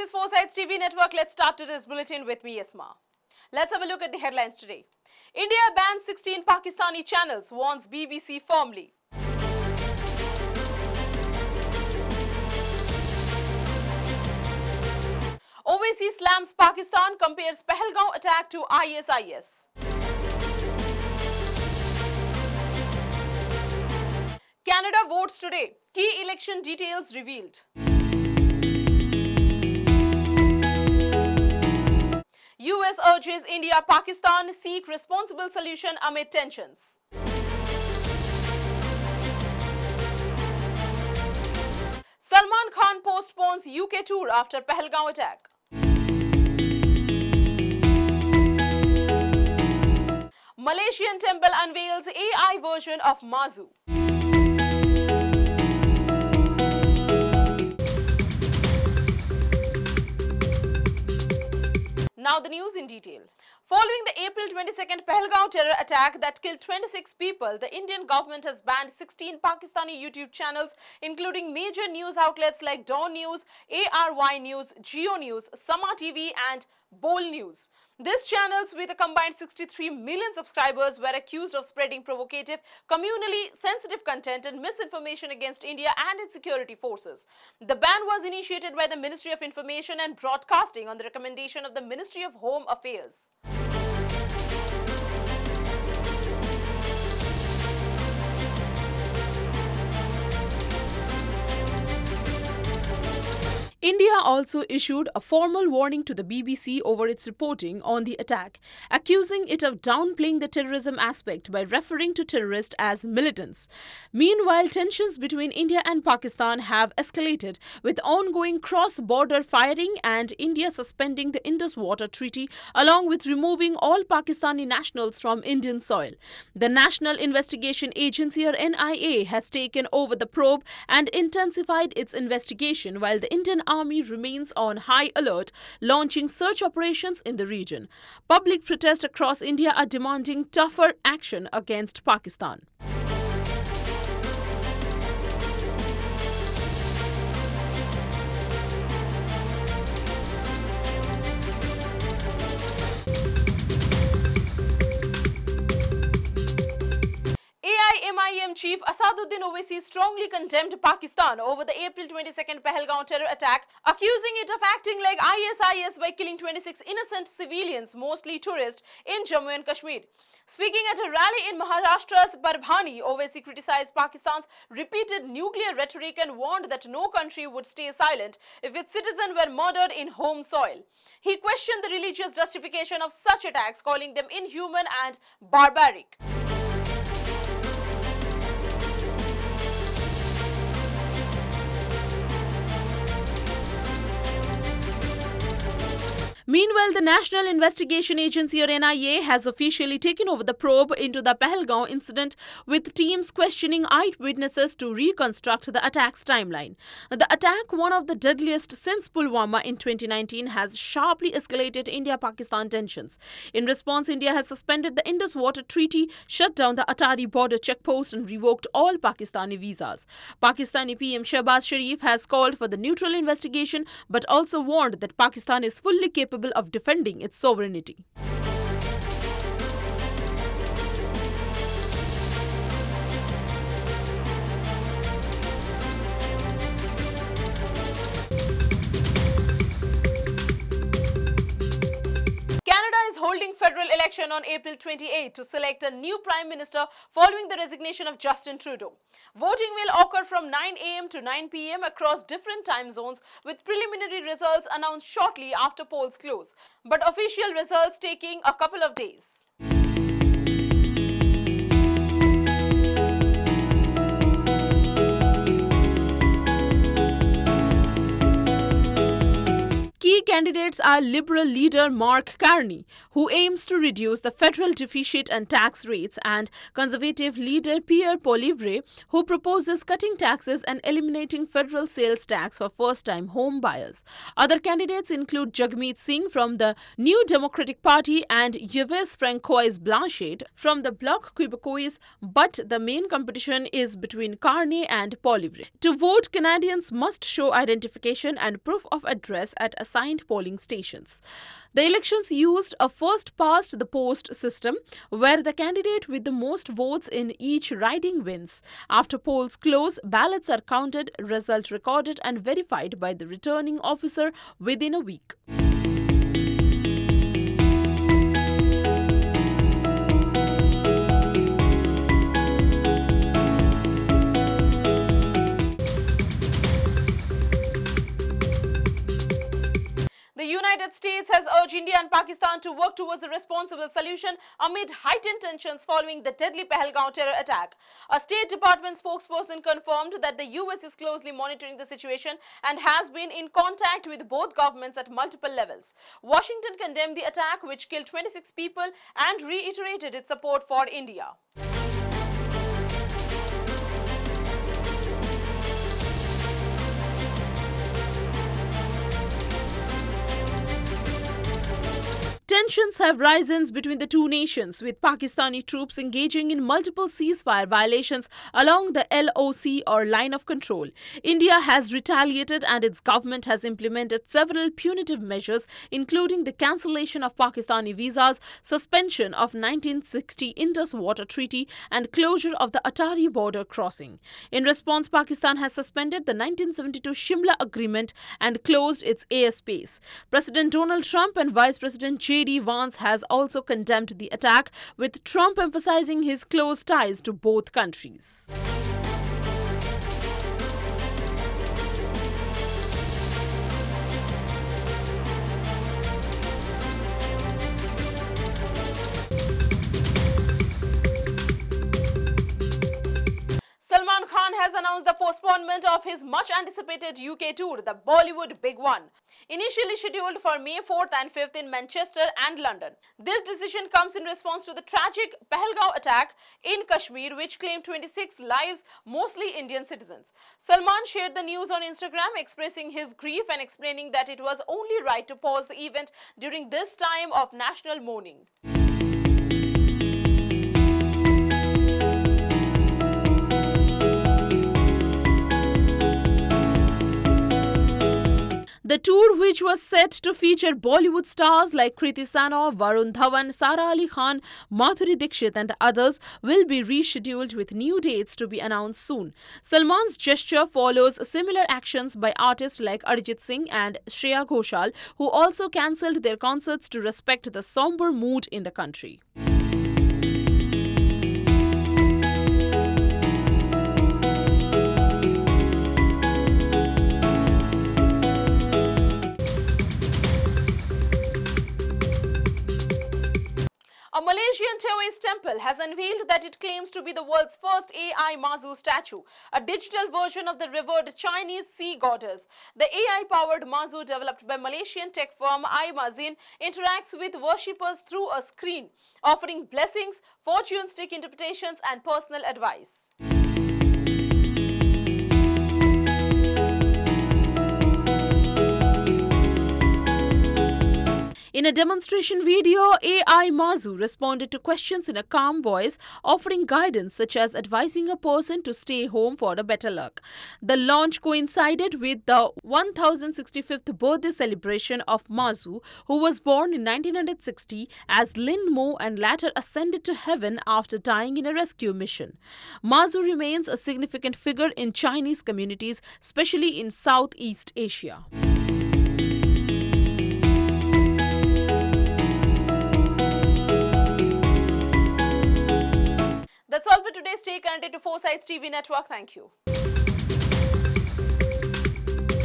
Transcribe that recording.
is Foresights TV network. Let's start today's bulletin with me, Isma. Let's have a look at the headlines today. India bans 16 Pakistani channels, warns BBC firmly. OVC slams Pakistan, compares Pahalgaon attack to ISIS. Canada votes today. Key election details revealed. US urges India-Pakistan seek responsible solution amid tensions. Salman Khan postpones UK tour after Pahalgaon attack. Malaysian temple unveils AI version of Mazu. Now the news in detail. Following the April 22nd Pahalgaon terror attack that killed 26 people, the Indian government has banned 16 Pakistani YouTube channels, including major news outlets like Dawn News, ARY News, Geo News, Sama TV and Bol News. These channels, with a combined 63 million subscribers, were accused of spreading provocative, communally sensitive content and misinformation against India and its security forces. The ban was initiated by the Ministry of Information and Broadcasting on the recommendation of the Ministry of Home Affairs. India also issued a formal warning to the BBC over its reporting on the attack, accusing it of downplaying the terrorism aspect by referring to terrorists as militants. Meanwhile, tensions between India and Pakistan have escalated, with ongoing cross-border firing and India suspending the Indus Water Treaty, along with removing all Pakistani nationals from Indian soil. The National Investigation Agency, or NIA, has taken over the probe and intensified its investigation, while the Indian Army remains on high alert, launching search operations in the region. Public protests across India are demanding tougher action against Pakistan. AIMIM chief Asaduddin Owaisi strongly condemned Pakistan over the April 22nd Pahalgaon terror attack, accusing it of acting like ISIS by killing 26 innocent civilians, mostly tourists, in Jammu and Kashmir. Speaking at a rally in Maharashtra's Parbhani, Owaisi criticized Pakistan's repeated nuclear rhetoric and warned that no country would stay silent if its citizens were murdered in home soil. He questioned the religious justification of such attacks, calling them inhuman and barbaric. Meanwhile, the National Investigation Agency, or NIA, has officially taken over the probe into the Pahalgaon incident, with teams questioning eyewitnesses to reconstruct the attack's timeline. The attack, one of the deadliest since Pulwama in 2019, has sharply escalated India-Pakistan tensions. In response, India has suspended the Indus Water Treaty, shut down the Atari border checkpost and revoked all Pakistani visas. Pakistani PM Shehbaz Sharif has called for the neutral investigation, but also warned that Pakistan is fully capable of defending its sovereignty. Canada is holding federal election on April 28 to select a new Prime Minister following the resignation of Justin Trudeau. Voting will occur from 9 a.m. to 9 p.m. across different time zones, with preliminary results announced shortly after polls close, but official results taking a couple of days. Key candidates are Liberal leader Mark Carney, who aims to reduce the federal deficit and tax rates, and Conservative leader Pierre Poilievre, who proposes cutting taxes and eliminating federal sales tax for first-time home buyers. Other candidates include Jagmeet Singh from the New Democratic Party and Yves Francois Blanchet from the Bloc Québécois, but the main competition is between Carney and Poilievre. To vote, Canadians must show identification and proof of address at assigned polling stations. The elections used a first-past-the-post system, where the candidate with the most votes in each riding wins. After polls close, ballots are counted, result recorded and verified by the returning officer within a week. The United States has urged India and Pakistan to work towards a responsible solution amid heightened tensions following the deadly Pahalgaon terror attack. A State Department spokesperson confirmed that the US is closely monitoring the situation and has been in contact with both governments at multiple levels. Washington condemned the attack, which killed 26 people, and reiterated its support for India. Tensions have risen between the two nations, with Pakistani troops engaging in multiple ceasefire violations along the LOC or line of control. India has retaliated, and its government has implemented several punitive measures, including the cancellation of Pakistani visas, suspension of 1960 Indus Water Treaty, and closure of the Atari border crossing. In response, Pakistan has suspended the 1972 Shimla Agreement and closed its airspace. President Donald Trump and Vice President J.D. Vance has also condemned the attack, with Trump emphasizing his close ties to both countries. Salman Khan has announced the postponement of his much-anticipated UK tour, the Bollywood Big One, initially scheduled for May 4th and 5th in Manchester and London. This decision comes in response to the tragic Pahalgaon attack in Kashmir, which claimed 26 lives, mostly Indian citizens. Salman shared the news on Instagram, expressing his grief and explaining that it was only right to pause the event during this time of national mourning. The tour, which was set to feature Bollywood stars like Kriti Sanon, Varun Dhawan, Sara Ali Khan, Madhuri Dixit and others, will be rescheduled with new dates to be announced soon. Salman's gesture follows similar actions by artists like Arijit Singh and Shreya Ghoshal, who also cancelled their concerts to respect the somber mood in the country. A Malaysian Taoist temple has unveiled that it claims to be the world's first AI Mazu statue, a digital version of the revered Chinese sea goddess. The AI-powered Mazu, developed by Malaysian tech firm iMazin, interacts with worshippers through a screen, offering blessings, fortune stick interpretations, and personal advice. In a demonstration video, AI Mazu responded to questions in a calm voice, offering guidance such as advising a person to stay home for a better luck. The launch coincided with the 1065th birthday celebration of Mazu, who was born in 1960 as Lin Mo and later ascended to heaven after dying in a rescue mission. Mazu remains a significant figure in Chinese communities, especially in Southeast Asia. That's all for today. Stay connected to Foresights TV Network. Thank you.